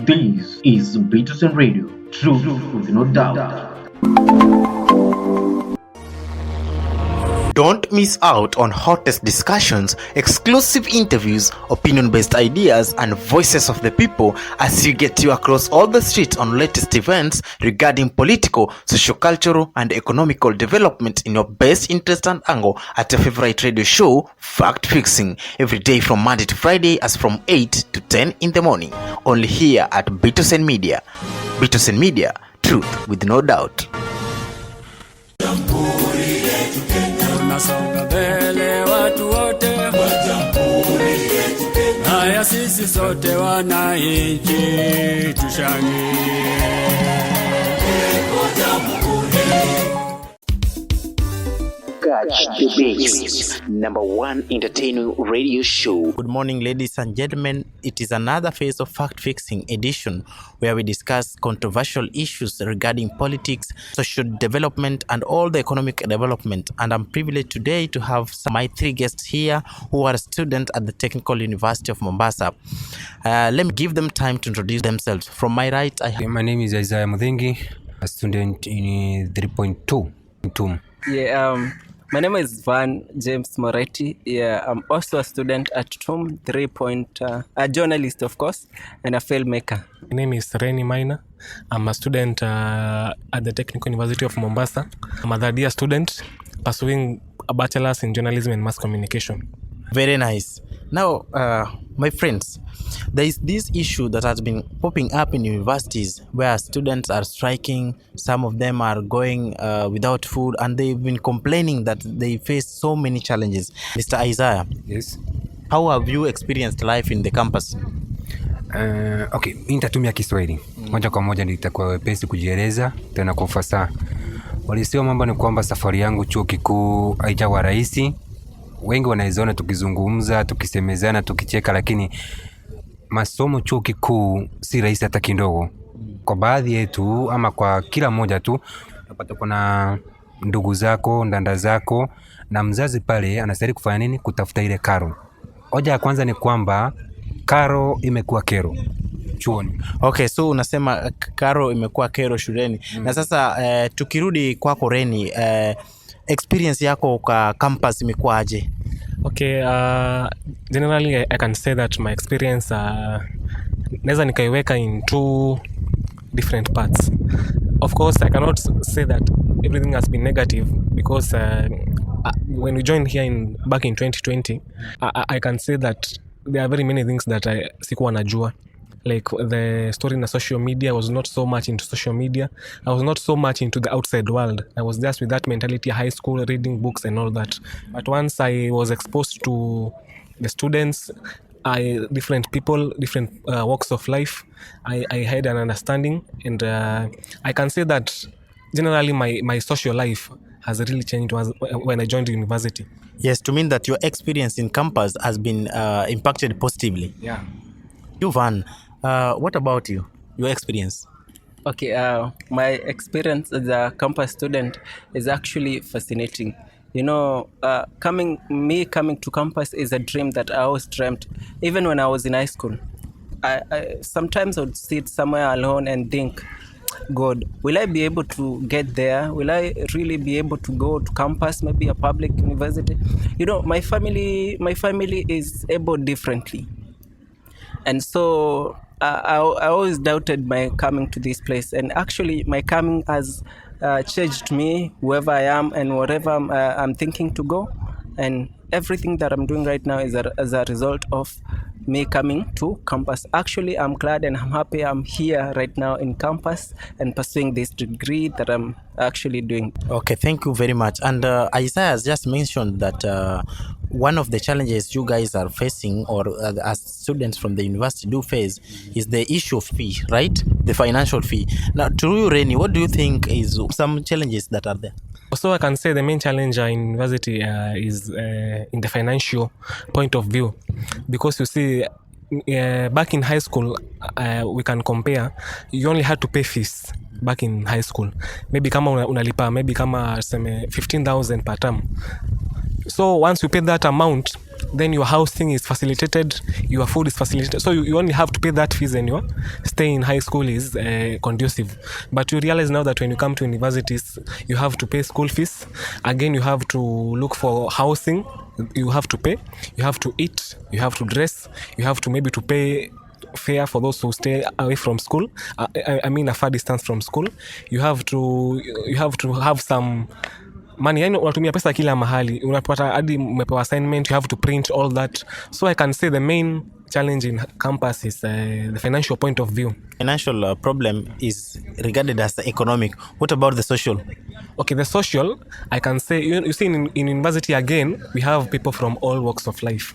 This is Peterson Radio, truth with no doubt. Don't miss out on hottest discussions, exclusive interviews, opinion-based ideas, and voices of the people as you get you across all the streets on latest events regarding political, socio-cultural, and economical development in your best interest and angle at your favorite radio show, Fact Fixing, every day from Monday to Friday as from 8 to 10 in the morning, only here at Peterson Media. Peterson Media, truth with no doubt. Nasonga mbele watu wote wa jamhuri yetu Kenya. Haya sisi sote wananchi tushangilie. Catch the Bass, number one entertaining radio show. Good morning, ladies and gentlemen. It is another phase of Fact Fixing edition where we discuss controversial issues regarding politics, social development, and all the economic development. And I'm privileged today to have my three guests here who are students at the Technical University of Mombasa. Let me give them time to introduce themselves. From my right, my name is Isaiah Muthingi, a student in 3.2. My name is Van James Moretti. I'm also a student at TUM 3. A journalist, of course, and a filmmaker. My name is Reni Maina. I'm a student at the Technical University of Mombasa. I'm a third year student pursuing a bachelor's in journalism and mass communication. Very nice. Now, my friends, there is this issue that has been popping up in universities where students are striking. Some of them are going without food, and they've been complaining that they face so many challenges. Mr. Isaiah, yes, how have you experienced life in the campus? Okay, nitatumia Kiswahili moja kwa moja, nitakuwa wepesi kujieleza tena kwa ufasaha. Walisema mambo ni kwamba safari yangu chuo kikuu haijawa rahisi. Wengi wanaizoona tukizungumza, tukisemezana, tukicheka, lakini masomo chuo kikuu si rahisi hata kidogo. Kwa baadhi yetu ama kwa kila mmoja tu, unapata kuna ndugu zako, ndanda zako, na mzazi pale anastahili kufanya nini? Kutafuta ile karo. Hoja ya kwanza ni kwamba karo imekuwa kero chuoni. Okay, so unasema karo imekuwa kero shuleni. Na sasa tukirudi kwako Reni, experience yako kwa campus imekuwa aje? Okay, generally I can say that my experience naweza nikaiweka in two different parts. Of course, I cannot say that everything has been negative because when we joined here back in 2020, I can say that there are very many things that I sikuwa najua. Like the story in the social media, I was not so much into social media. I was not so much into the outside world. I was just with that mentality, high school, reading books and all that. But once I was exposed to the students, different people, different walks of life, I had an understanding, and I can say that generally my social life has really changed when I joined the university. Yes, to mean that your experience in campus has been impacted positively. Yeah. You, Van, what about you? Your experience? Okay, my experience as a campus student is actually fascinating. You know, coming to campus is a dream that I always dreamt, even when I was in high school. I sometimes would sit somewhere alone and think, God, will I be able to get there? Will I really be able to go to campus, maybe a public university? You know, my family is able differently. And so I always doubted my coming to this place. And actually, my coming has changed me, whoever I am and whatever I'm thinking to go. And everything that I'm doing right now is as a result of me coming to campus. Actually, I'm glad and I'm happy I'm here right now in campus and pursuing this degree that I'm actually doing. Okay, thank you very much. And Isaiah has just mentioned that one of the challenges you guys are facing, or as students from the university do face, is the issue of fee, right? The financial fee. Now, to you, Reni, what do you think is some challenges that are there? So I can say the main challenge in university is in the financial point of view, because you see, back in high school, we can compare. You only had to pay fees back in high school. Maybe kama unalipa, maybe kama 15,000 per term. So once you pay that amount, then your housing is facilitated, your food is facilitated, so you only have to pay that fees and your stay in high school is conducive. But you realize now that when you come to universities, you have to pay school fees again, you have to look for housing, you have to pay, you have to eat, you have to dress, you have to maybe to pay fare for those who stay away from school, I mean a far distance from school. You have to have some money, yani unatumia pesa kila mahali, unapata hadi umepewa assignment, you have to print all that. So I can say the main challenge in campus is the financial point of view. Financial problem is regarded as the economic. What about the social? Okay, the social, I can say, you see in university again, we have people from all walks of life.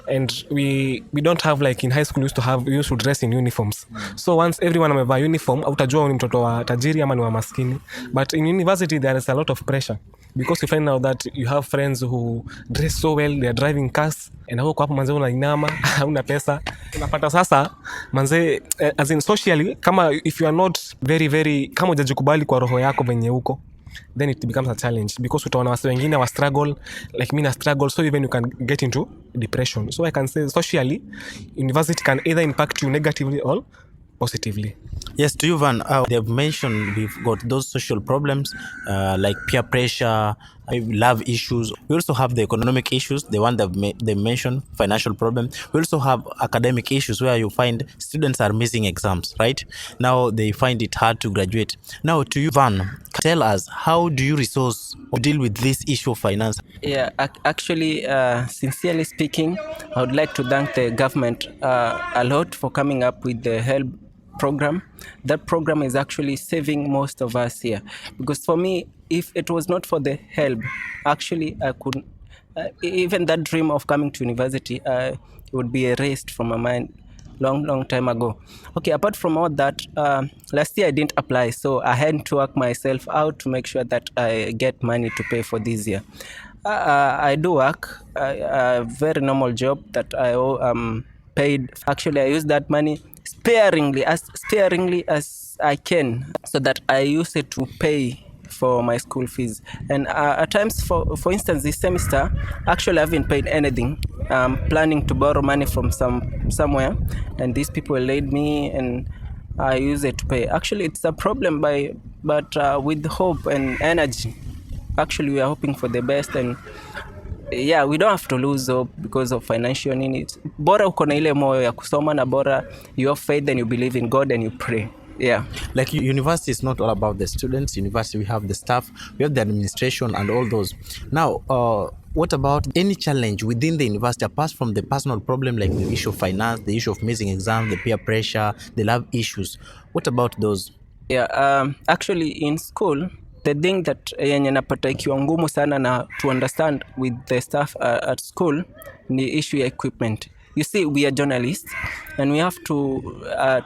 And we don't have like in high school we used to dress in uniforms. So once everyone amevaa uniform, utajua ni mtoto wa tajiri ama ni wa maskini. But in university there is a lot of pressure because you find out that you have friends who dress so well, they are driving cars, and huko hapo manze unainama, hauna pesa. Unapata sasa manze as in socially, kama if you are not very kama hujajikubali kwa roho yako venye huko, then it becomes a challenge because utaona watu wengine wa struggle like me na struggle, so even you can get into depression. So I can say socially university can either impact you negatively or positively. Yes, to you, Van, they've mentioned we've got those social problems like peer pressure, love issues. We also have the economic issues, the one that they mentioned, financial problem. We also have academic issues where you find students are missing exams, right? Now they find it hard to graduate. Now to you, Van, tell us, how do you resource or deal with this issue of finance? Yeah, actually, sincerely speaking, I would like to thank the government a lot for coming up with the HELP program. That program is actually saving most of us here, because for me, if it was not for the HELP, actually I could even that dream of coming to university would be erased from my mind long time ago. Okay, apart from all that, last year I didn't apply, so I had to work myself out to make sure that I get money to pay for this year. I do work a very normal job that I paid. Actually, I use that money sparingly as I can, so that I use it to pay for my school fees. And at times, for instance, this semester, actually I haven't paid anything. I'm planning to borrow money from somewhere, and these people laid me, and I use it to pay. Actually, it's a problem, but with hope and energy, actually we are hoping for the best, and yeah, we don't have to lose hope because of financial needs. Bora uko na ile moyo ya kusoma, na bora you have faith and you believe in God and you pray. Yeah. Like university is not all about the students. University, we have the staff, we have the administration and all those. Now, what about any challenge within the university apart from the personal problem like the issue of finance, the issue of missing exams, the peer pressure, the love issues? What about those? Yeah, actually in school, the thing that yenye napata ikiwa ngumu sana na to understand with the staff at school ni issue ya equipment. You see, we are journalists and we have to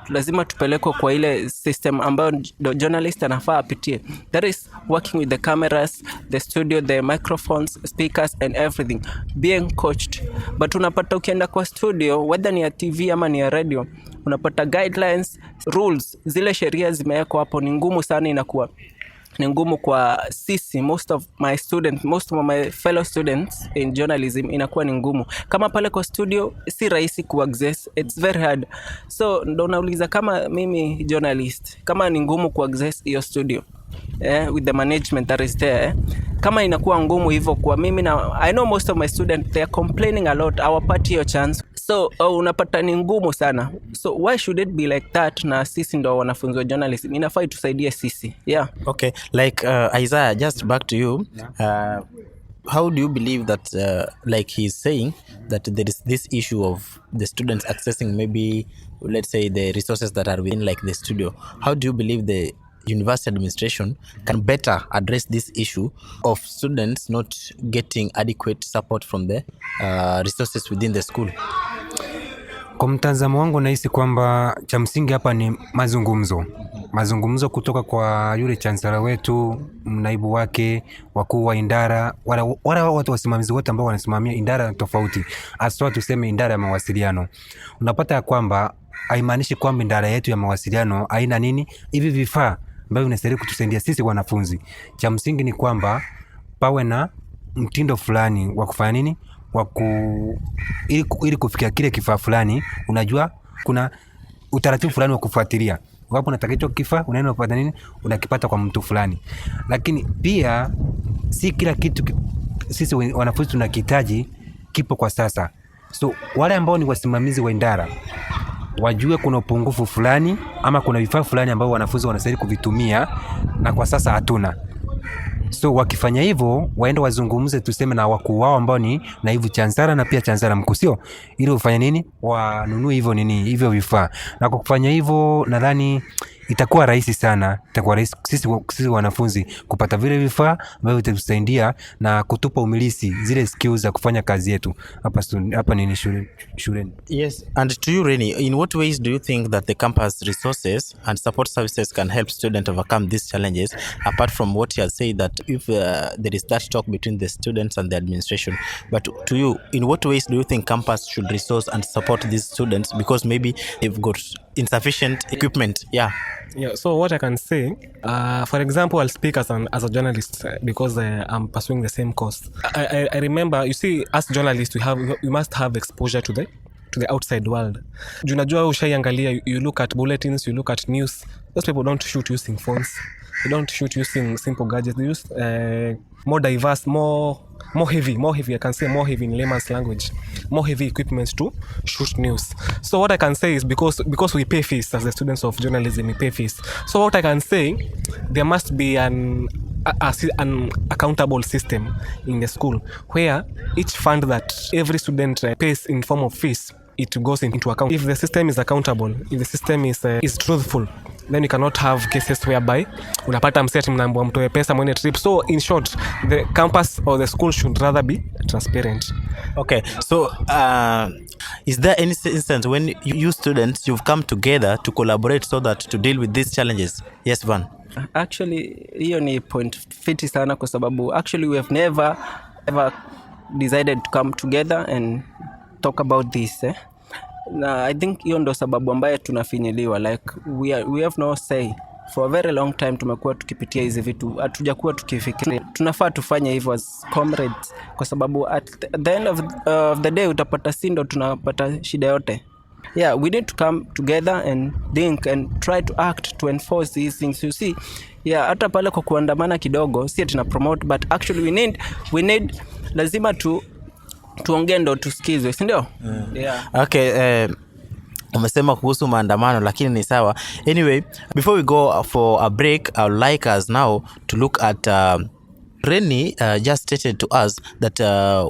lazima tupelekwa kwa ile system ambayo journalist anafaa apitie. That is working with the cameras, the studio, the microphones, speakers and everything, being coached. But unapata ukienda kwa studio, whether ni ya TV ama ni ya radio, unapata guidelines, rules, zile sheria zimewekwa hapo, ni ngumu sana, inakuwa ni ngumu kwa sisi, most of my fellow students in journalism, inakuwa ni ngumu. Kama pale kwa studio si rahisi ku-access, it's very hard. So ndo nauliza kama mimi journalist, kama ni ngumu ku-access hiyo studio with the management that is there, kama inakuwa ngumu hivyo kwa mimi, na I know most of my students, they are complaining a lot, hawapati hiyo chance. So unapata ni ngumu sana. So why should it be like that? Na sisi ndo wanafunzi wa journalism, inafaa tusaidie sisi. Yeah. Okay, like Isaiah, just back to you. How do you believe that, like he's saying, that there is this issue of the students accessing maybe, let's say, the resources that are within like the studio? How do you believe the university administration can better address this issue of students not getting adequate support from the resources within the school? Kwa mtazamo wangu nahisi kwamba cha msingi hapa ni mazungumzo kutoka kwa yule chancellor wetu, naibu wake, wakuu wa idara, wala watu wasimamizi wote ambao wanasimamia idara tofauti, hasa tuseme idara ya mawasiliano. Unapata ya kwamba haimaanishi kwamba idara yetu ya mawasiliano haina hivi vifaa ambavyo vinastahili kutusaidia sisi wanafunzi. Cha msingi ni kwamba pawe na mtindo fulani wa kufanya ili kufikia kile kifaa fulani, unajua kuna utaratibu fulani wa kufuatilia. Wapo unataka hicho kifaa, unaenda kupata nini, unakipata kwa mtu fulani. Lakini pia si kila kitu sisi wanafunzi tunakihitaji kipo kwa sasa. So wale ambao ni wasimamizi wa idara wajue kuna upungufu fulani ama kuna vifaa fulani ambao wanafunzi wanastahili kuvitumia na kwa sasa hatuna. So wakifanya hivyo waende wazungumze, tuseme na wakuu wao ambao ni naibu chancellor na pia chancellor mkuu, sio ili ufanye nini, wanunue hivyo vifaa. Na kwa kufanya hivyo nadhani itakuwa rahisi sana, itakuwa rahisi sisi wanafunzi kupata vile vifaa ambavyo vitatusaidia na kutupa umilisi zile skills za kufanya kazi yetu hapa nini shuleni. Yes, and to you Reni, in what ways do you think that the campus resources and support services can help students overcome these challenges, apart from what you have said that if there is that talk between the students and the administration? But to you, in what ways do you think campus should resource and support these students, because maybe they've got insufficient equipment? Yeah, so what I can say, for example, I'll speak as a journalist because I'm pursuing the same course. I remember, you see, as journalists we must have exposure to the outside world. Junajua ushaiangalia, you look at bulletins, you look at news. Those people don't shoot using phones. They don't shoot using simple gadgets. They use more diverse, more heavy, I can say more heavy in layman's language, more heavy equipment to shoot news. So what I can say is because we pay fees as the students of journalism, we pay fees. So what I can say, there must be an accountable system in the school where each fund that every student pays in form of fees, it goes into account. If the system is accountable, if the system is truthful, then you cannot have cases whereby unapata mseti mnaambia mtoe pesa mwene trip. So in short, the campus or the school should rather be transparent. Okay, so is there any instance when you students, you've come together to collaborate so that to deal with these challenges? Yes, Van. Actually, hiyo ni point fiti sana kwa sababu actually we have never ever decided to come together and talk about this. Na I think hiyo ndo sababu ambayo tunafinyiliwa, like we have no say. For a very long time tumekuwa tukipitia hizi vitu, hatujakuwa tukifikiria tunafaa tufanye hivyo as comrades, kwa sababu at the end of the day utapata sindo tunapata shida yote. Yeah, we need to come together and think and try to act to enforce these things. You see, yeah, hata pale kwa kuandamana kidogo si tuna promote, but actually we need lazima tuongee ndo tusikizwe, si ndio? Yeah. Okay, umesema kuhusu maandamano lakini ni sawa. Anyway, before we go for a break, I would like us now to look at Reni just stated to us that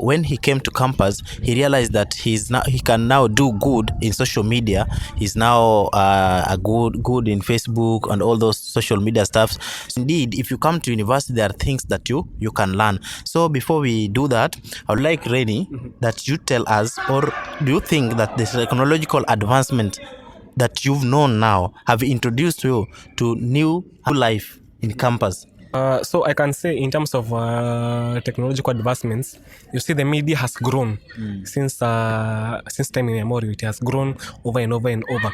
when he came to campus, he realized that he can now do good in social media. He's now a good in Facebook and all those social media stuffs. So indeed, if you come to university, there are things that you can learn. So before we do that, I would like Reni that you tell us, or do you think that the technological advancement that you've known now have introduced you to new life in campus? So I can say in terms of technological advancements, you see the media has grown since time immemorial. It has grown over and over and over.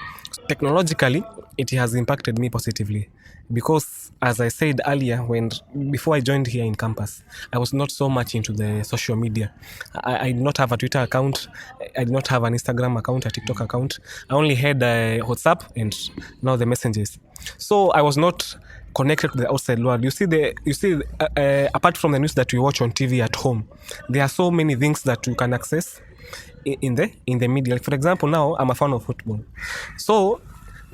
Technologically, it has impacted me positively because, as I said earlier, before I joined here in campus, I was not so much into the social media. I did not have a Twitter account. I did not have an Instagram account, a TikTok account. I only had WhatsApp and now the messages. So I was not connected to the outside world. You see, apart from the news that we watch on TV at home, there are so many things that you can access in the media. Like for example, now I'm a fan of football, so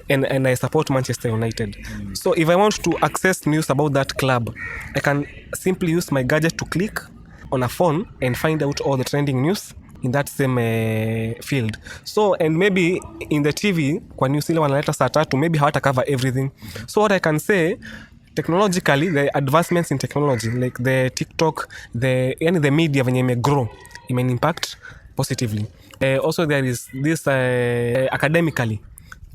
and I support Manchester United. So if I want to access news about that club, I can simply use my gadget to click on a phone and find out all the trending news in that same field. So and maybe in the TV kwa news ile wanaleta saa 3, maybe hawata cover everything. So what I can say, technologically, the advancements in technology like the TikTok, the media venye imegrow impact positively. Also there is this academically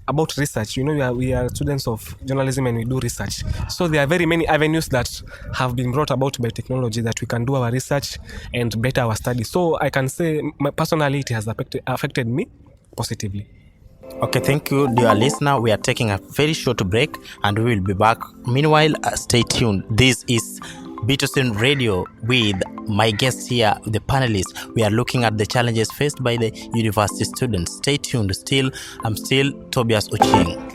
about research. You know, we are students of journalism and we do research. So there are very many avenues that have been brought about by technology that we can do our research and better our studies. So I can say personally it has affected me positively. Okay, thank you, dear listener. We are taking a very short break and we will be back. Meanwhile, stay tuned. This is Bitosin Radio with my guests here, the panelists. We are looking at the challenges faced by the university students. Stay tuned. I'm still Tobias Ochieng.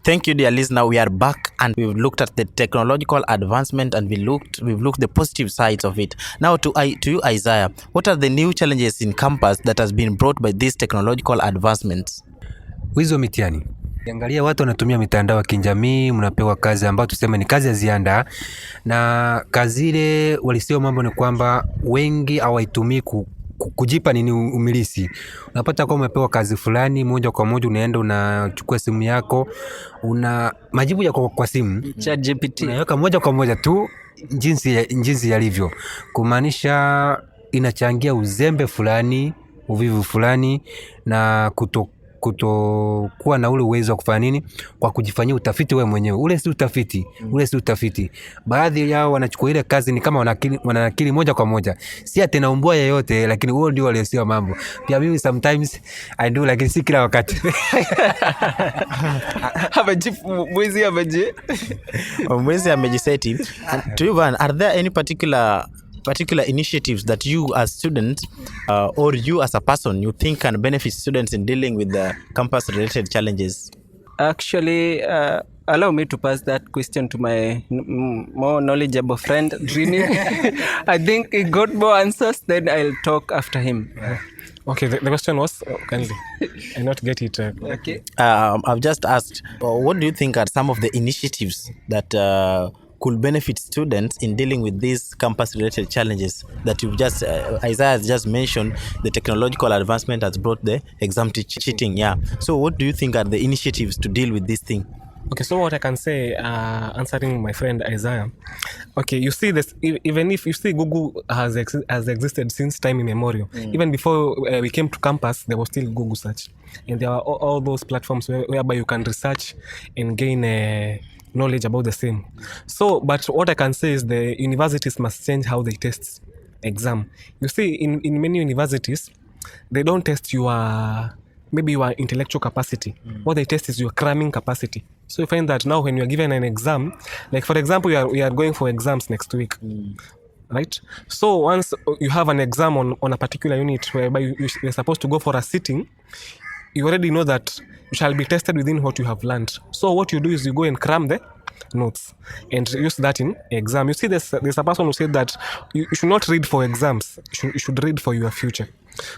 Thank you, dear listener. We are back and we've looked at the technological advancement and we've looked the positive sides of it. Now to you, Isaiah, what are the new challenges in campus that has been brought by these technological advancements? Wizo mitihani. Angalia watu wanatumia mitandao ya kijamii, mnapewa kazi ambayo tuseme ni kazi ya ziada, na kazi ile walisio mambo ni kwamba wengi hawaitumii kujipa nini umilisi. Unapata kwa umepewa kazi fulani, moja kwa moja unaenda unachukua simu yako, una majibu ya kwa simu ChatGPT unaweka moja kwa moja tu jinsi yalivyo, kumaanisha inachangia uzembe fulani, uvivu fulani, na kutokuwa na ule uwezo wa kufanya nini, kwa kujifanyia utafiti wewe mwenyewe. Ule si utafiti. Baadhi yao wanachukua ile kazi ni kama wanakili moja kwa moja, si ati naumbua yeyote, lakini huo ndio wale sio mambo. Pia mimi sometimes I do, lakini si kila wakati. Mwezi amejiseti. To you, Van, are there any particular initiatives that you as students or you as a person you think can benefit students in dealing with the campus related challenges? Actually, allow me to pass that question to my more knowledgeable friend, Dreamy. I think he got more answers, then I'll talk after him. Okay, the question was, kindly, I not get it. Okay. I've just asked, what do you think are some of the initiatives that could benefit students in dealing with these campus-related challenges that you've just, Isaiah has just mentioned? The technological advancement has brought the exam cheating. Yeah. So, what do you think are the initiatives to deal with this thing? Okay, so what I can say, answering my friend Isaiah, okay, you see this, even if you see Google has existed since time immemorial. Even before we came to campus, there was still Google search, and there are all those platforms whereby you can research and gain knowledge about the same. So, but what I can say is the universities must change how they test exam. You see, in many universities, they don't test maybe your intellectual capacity. What they test is your cramming capacity. So you find that now when you are given an exam, like for example, we are going for exams next week, right? So once you have an exam on a particular unit whereby you're supposed to go for a sitting, you already know that you shall be tested within what you have learned. So what you do is you go and cram the notes and use that in exam. You see, there's a person who said that you should not read for exams, you should read for your future.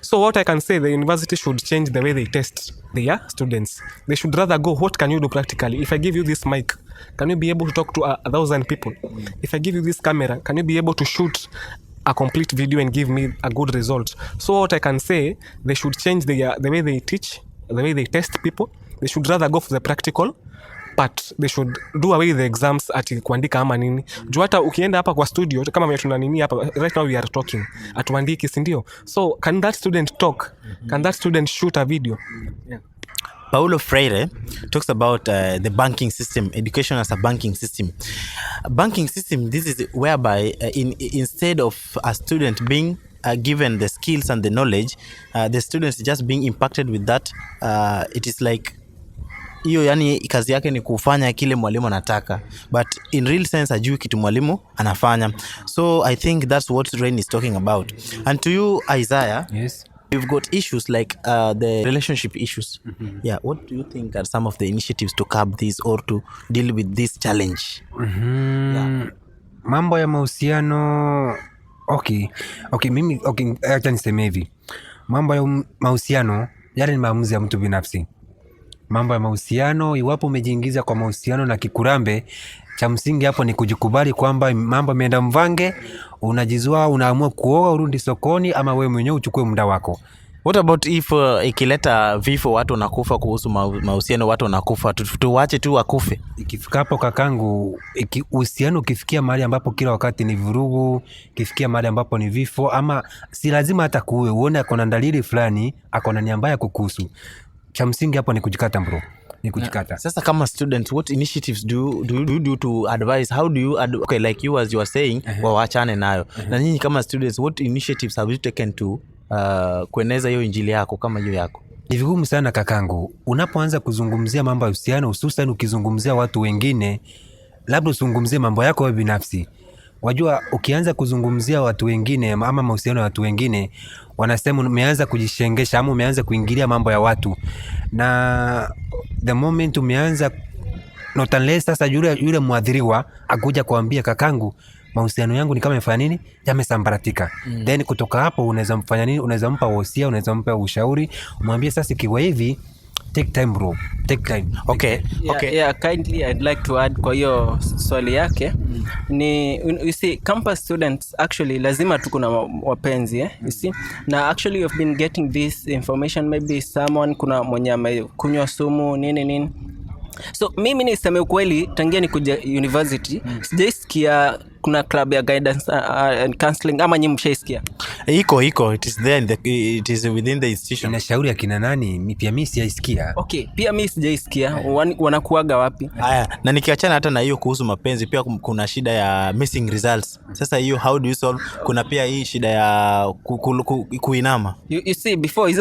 So what I can say, the university should change the way they test their students. They should rather go, what can you do practically? If I give you this mic, can you be able to talk to 1,000 people? If I give you this camera, can you be able to shoot a complete video and give me a good result? So what I can say, they should change the way they teach, the way they test people. They should rather go for the practical but they should do away with the exams ati kuandika ama nini. Juu hata ukienda hapa kwa studio kama mimi tuna nini hapa right now we are talking, atuandiki, si ndio? So can that student talk? Can that student shoot a video? Yeah. Paulo Freire talks about the banking system, education as a banking system. Banking system, this is whereby instead of a student being given the skills and the knowledge, the students just being impacted with that. It is like hiyo, yani kazi yake ni kufanya kile mwalimu anataka, but in real sense hajui kitu mwalimu anafanya. So I think that's what Rain is talking about. And to you, Isaiah, yes, we've got issues like the relationship issues. Yeah, what do you think are some of the initiatives to curb this or to deal with this challenge? Yeah. Mambo ya mahusiano. Okay, mimi acha niseme hivi. Mambo ya mahusiano yale ni maamuzi ya mtu binafsi. Mambo ya mahusiano, iwapo umejiingiza kwa mahusiano na kikurambe, cha msingi hapo ni kujikubali kwamba mambo yameenda mvange, unajizua, unaamua kuoa, urudi sokoni, ama wewe mwenyewe uchukue muda wako. What about if ikileta vifo, watu wanakufa, kuhusu mahusiano watu wanakufa, tuwache tu wakufe? Ikifika hapo kakangu, uhusiano ukifikia mahali ambapo kila wakati ni vurugu, kifikia mahali ambapo ni vifo, ama si lazima hata kuwe uone akona dalili fulani, akona nia mbaya kukuhusu, cha msingi hapo ni kujikata bro, ni kujikata. Sasa kama student, what initiatives do you do to advise? How do you okay, like you as you are saying, waachane nayo. Na nyinyi kama students, what initiatives have you taken to kueneza hiyo injili yako kama hiyo yako? Ni vigumu sana kakangu, unapoanza kuzungumzia mambo ya uhusiano, hususan ukizungumzia watu wengine, labda uzungumzie mambo yako wewe binafsi. Wajua ukianza kuzungumzia watu wengine ama mahusiano ya watu wengine, wanasema umeanza kujishengesha ama umeanza kuingilia mambo ya watu. Na the moment umeanza, not unless sasa yule muadhiriwa akuja kuambia kakangu, mahusiano yangu ni kama yamefanya nini, yamesambaratika. Then kutoka hapo unaweza mfanya nini, unaweza mpa wosia, unaweza mpa ushauri, umwambie sasa kiwa hivi, take time bro, take time. Okay. Yeah, kindly I'd like to add kwa hiyo swali yake. Ni you see, campus students actually lazima tuko na wapenzi you see. Na actually you've been getting this information, maybe someone kuna mwenye amekunywa sumu nini. So mimi niseme ukweli, tangia nikuja university sijaisikia kuna club ya guidance and counseling, ama nyinyi mshaisikia? Iko it is there it is within the institution. Inashauri akina nani? Pia mimi sijaisikia. Okay, pia mimi sijaisikia. Wanakuaga wapi? Haya, na nikiachana hata na hiyo kuhusu mapenzi, pia kuna shida ya missing results. Sasa hiyo how do you solve? Kuna pia hii shida ya kuinama. You see, before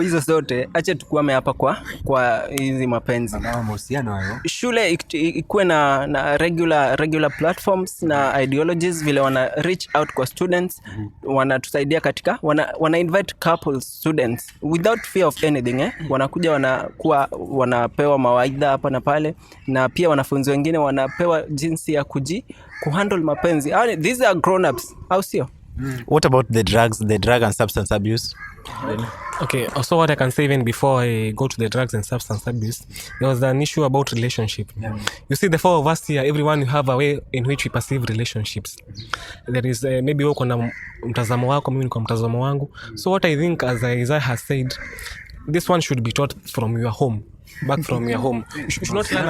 hizo zote, acha tukuame hapa kwa hizi mapenzi na mahusiano hayo. Shule ikuwe na regular platforms na ideologies vile wana reach out kwa students, wanatusaidia katika wana invite couple students without fear of anything wanakuja wanapewa mawaidha hapa na pale, na pia wanafunzi wengine wanapewa jinsi ya kuhandle mapenzi. These are grown ups, au sio? What about the drug and substance abuse? Okay, also what I can say even before I go to the drugs and substance abuse, there was an issue about relationship. You see, the four of us here, everyone you have a way in which we perceive relationships. There is maybe uko na mtazamo wako, mimi niko mtazamo wangu. So what I think, as Isaiah has said, this one should be taught from your home. Back from your home. You should not learn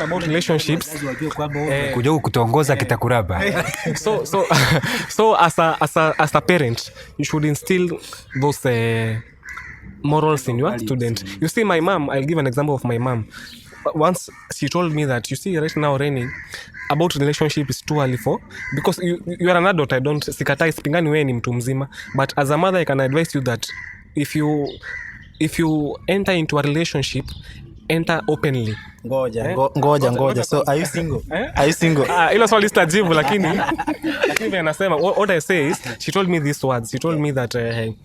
about relationships. Kuja kutongoza kitakuraba. So as a parent, you should instill those morals in your student. You see, my mom, I'll give an example of my mom. Once she told me that, you see, right now raining about relationship is too early for, because you are an adult. I don't sikatai sipingani wewe ni mtu mzima, but as a mother I can advise you that if you enter into a relationship, enter openly. Ngoja. So are you single? Are you single? Ilo swali stajibu lakini anasema, what I say is, she told me these words. She told me that a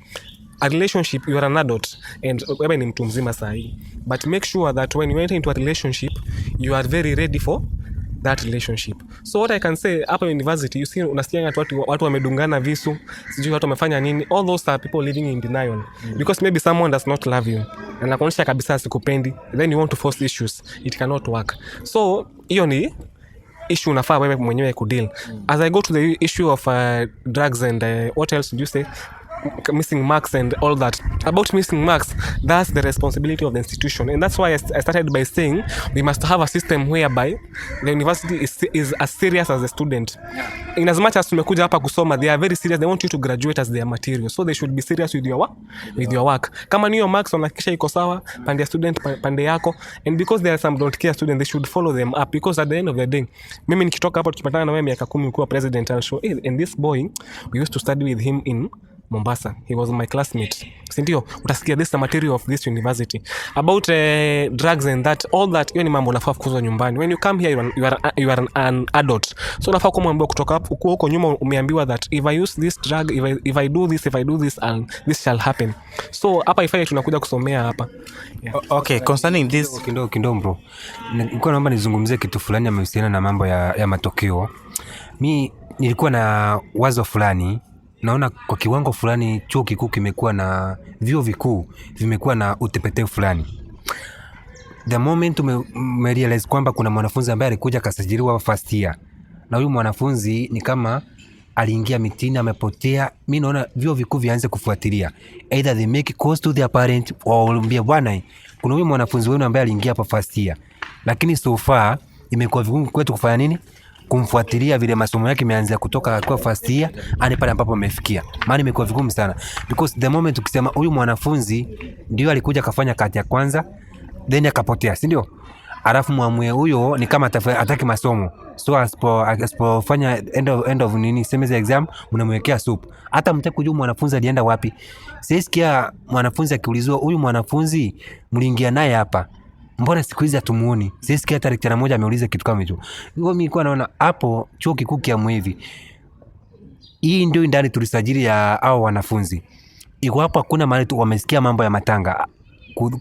relationship, you are an adult and wewe ni mtu mzima sahi, but make sure that when you enter into a relationship, you are very ready for that relationship. So what I can say, hapa university, you see, unasikia watu wamedungana visu, sijui watu wamefanya nini. All those are people living in denial because maybe someone does not love you and anakuonyesha kabisa sikupendi, then you want to force issues. It cannot work. So hiyo ni issue unafaa wewe mwenyewe kudeal. As I go to the issue of drugs and what else did you say? Missing marks and all that. About missing marks, that's the responsibility of the institution, and that's why I started by saying we must have a system whereby the university is as serious as the student. In as much as tumekuja hapa kusoma, they are very serious. They want you to graduate as their material, so they should be serious with your work. Kama niyo marks wanahakikisha iko sawa, pande ya student pande yako, and because there are some don't care students, they should follow them up, because at the end of the day, mimi nikitoka hapo tukipatana na wewe miaka 10 ukiwa president, I'll show, and this boy, we used to study with him in Mombasa. He was my classmate. Sindio, utasikia this the material of this university. About drugs and that, all that, hiyo ni mambo unafaa kufundishwa nyumbani. When you come here, you are an adult. So unafaa kumwambia kutoka hapo, huko nyuma umeambiwa that if I use this drug, if I do this and this shall happen. So hapa ifanye tunakuja kusomea hapa. Yeah. Okay, concerning this kidogo bro. Nilikuwa naomba nizungumzie kitu fulani yamehusiana na mambo ya matokeo. Mimi nilikuwa na wazo fulani. Naona kwa kiwango fulani chuo kikuu kimekuwa na vyuo vikuu vimekuwa na utepetevu fulani. The moment umerealize kwamba kuna mwanafunzi ambaye alikuja kasajiliwa first year, na huyu mwanafunzi ni kama aliingia mitini, amepotea. Mimi naona vyuo vikuu vianze kufuatilia, either they make calls to their parent or waambie bwana, kuna huyu mwanafunzi wenu ambaye aliingia hapa first year, lakini so far imekuwa vigumu kwetu kufanya nini, kumfuatilia vile masomo yake imeanza kutoka kwa first year hadi pale ambapo amefikia. Maana imekuwa vigumu sana, because the moment ukisema huyu mwanafunzi ndio alikuja kafanya kati ya kwanza then akapotea, si ndio? Alafu mwamwe huyo ni kama ataki masomo, so asipofanya end of nini semester exam mnamwekea soup. Hata mtaki kujua mwanafunzi alienda wapi. Sisikia mwanafunzi akiulizwa, huyu mwanafunzi mliingia naye hapa, mbona siku hizi hatumuoni? Sisikia hata lecturer mmoja ameuliza kitu kama hicho. Mimi nilikuwa naona hapo chuo kikuu kiamwe hivi, hii ndio ndani tulisajili ya hao wanafunzi. Iko hapo, hakuna mahali tu wamesikia mambo ya matanga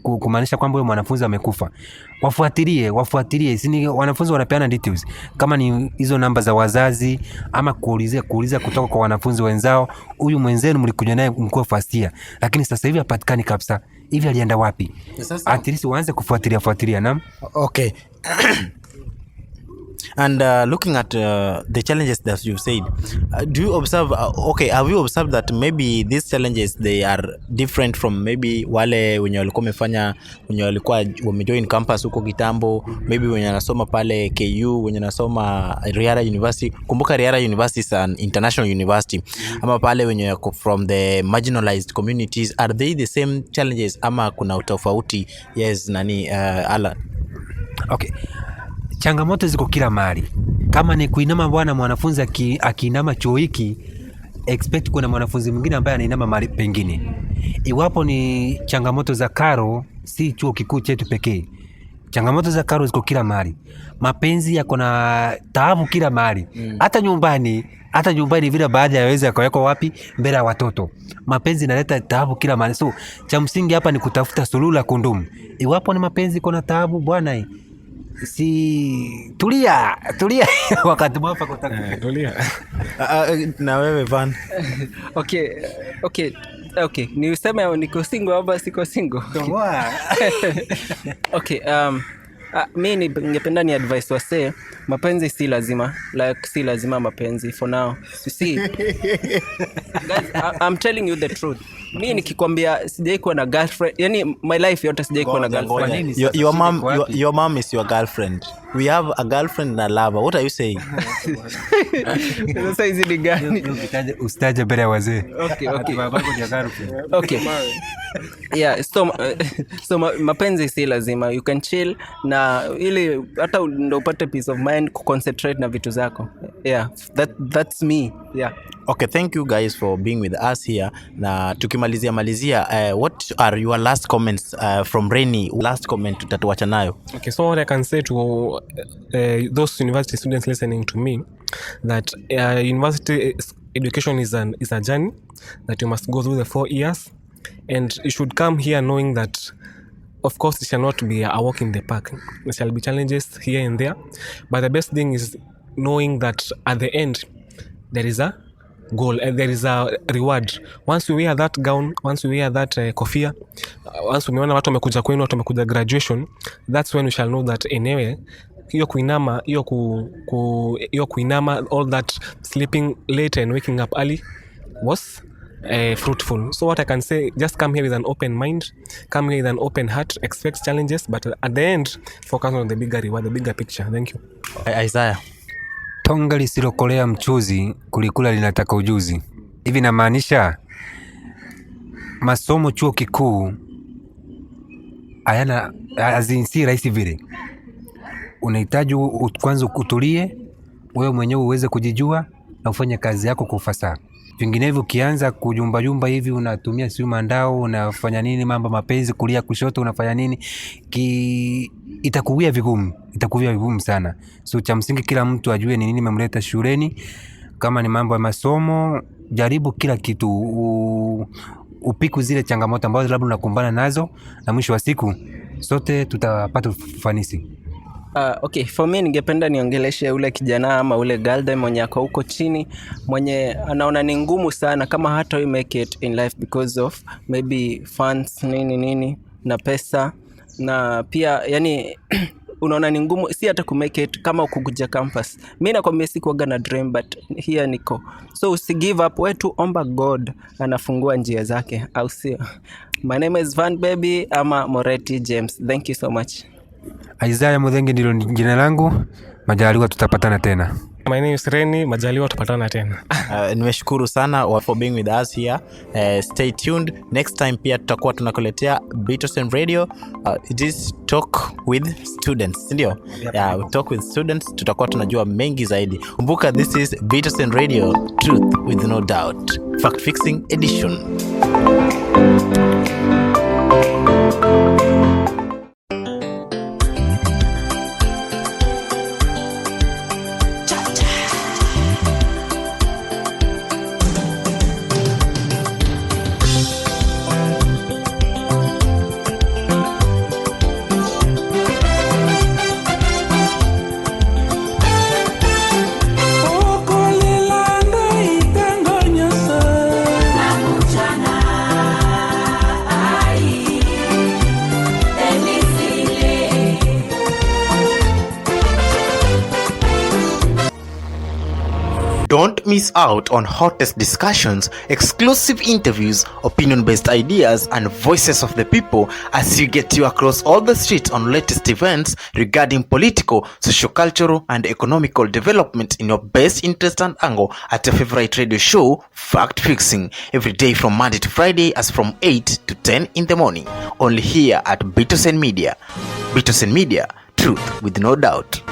kumaanisha kwamba huyo mwanafunzi amekufa. Wafuatilie. Sini wanafunzi wanapeana details, kama ni hizo namba za wazazi ama kuuliza kutoka kwa wanafunzi wenzao, huyu mwenzenu mlikuja naye mkuu first year lakini sasa hivi hapatikani kabisa, hivi alienda wapi? At least waanze kufuatilia. Naam, okay. And looking at the challenges that you've said, do you observe, have you observed that maybe these challenges, they are different from maybe wale wenye walikuwa wamejoin campus huko kitambo, maybe wenye nasoma pale KU, wenye nasoma Riara University? Kumbuka Riara University is an international university. Ama pale wenye from the marginalized communities, are they the same challenges ama kuna utofauti? Yes, Alan. Okay. Changamoto ziko kila mahali. Kama ni kuinama bwana, mwanafunzi akiinama chuo hiki, expect kuna mwanafunzi mwingine ambaye anainama mahali pengine. Iwapo ni changamoto za karo, si chuo kikuu chetu pekee. Changamoto za karo ziko kila mahali. Mapenzi yako na taabu kila mahali. Hata nyumbani vile baadhi yaweza kawekwa wapi, mbele ya watoto. Mapenzi inaleta taabu kila mahali. So cha msingi hapa ni kutafuta suluhu la kudumu. Iwapo ni mapenzi kuna taabu bwana, si tulia wakati mwafaka utakuja. Tulia. Na wewe Van. Okay, ni useme niko single au siko single? Okay, mimi ningependa ni advice wase, mapenzi si lazima, si lazima mapenzi for now. You see, guys, I'm telling you the truth. Mimi nikikwambia sijai kuwa na girlfriend, yani my life yote sijai kuwa na girlfriend. Your mom is your girlfriend. We have a girlfriend and a lover. What are you saying? Sasa hizi ni gani? Ustaje mbele ya wazee. Okay. Yeah, so mapenzi si lazima. You can chill na ili hata ndo upate peace of mind, concentrate na vitu zako. Yeah, that's me. Yeah. Okay, thank you guys for being with us here. Na tukimalizia, what are your last comments from Reni? Last comment tutatuacha nayo. Okay, so what I can say to those university students listening to me, that university education is a journey that you must go through the 4 years, and you should come here knowing that of course it shall not be a walk in the park. There shall be challenges here and there, but the best thing is knowing that at the end there is a goal and there is a reward. Once you wear that gown, once you wear that kofia, once umeona watu wamekuja kwenu, watu wamekuja graduation, that's when you shall know that anyway hiyo kuinama, all that sleeping late and waking up early was fruitful. So what I can say, just come here with an open mind, come here with an open heart, expect challenges, but at the end focus on the bigger reward, the bigger picture. Thank you. Isaiah. Tonga lisilokolea mchuzi kulikula linataka ujuzi. Hivi namaanisha masomo chuo kikuu hayana si rahisi vile. Unahitaji kwanza utulie wewe mwenyewe uweze kujijua na ufanye kazi yako kwa ufasaha. Vinginevyo ukianza kujumba hivi, unatumia simu mandao, unafanya nini, mambo mapenzi kulia kushoto, unafanya nini, itakuwa vigumu sana. So cha msingi kila mtu ajue ni nini memleta shuleni. Kama ni mambo ya masomo, jaribu kila kitu, upiku zile changamoto ambazo labda unakumbana nazo, na mwisho wa siku sote tutapata ufanisi. Okay, for me ningependa niongeleshe ule kijana ama ule girl mwenye ako huko chini, mwenye anaona ni ngumu sana kama hata we make it in life because of maybe funds nini na pesa, na pia yani unaona ni ngumu, si hata kumake it kama ukukuja campus. Mi nakwambia sikuwaga na dream but here niko. So usi give up, wetu omba God anafungua njia zake, au sio? My name is Van Baby ama Moretti James. Thank you so much. Isaiah Mudhengi ndilo jina langu. Majaliwa tutapatana tena. My name is Reni, majaliwa tupatana tena. Nimeshukuru sana for being with us here. Stay tuned. Next time pia tutakuwa tunakuletea Beatles Radio. It is talk with students, ndio? Yeah, we talk with students. Tutakuwa tunajua mengi zaidi. Kumbuka, this is Beatles Radio, truth with no doubt. Fact fixing edition. Don't miss out on hottest discussions, exclusive interviews, opinion-based ideas, and voices of the people as you get you across all the streets on latest events regarding political, socio-cultural, and economical development in your best interest and angle at your favorite radio show, Fact Fixing, every day from Monday to Friday as from 8 to 10 in the morning, only here at Beatles Media. Beatles Media, truth with no doubt.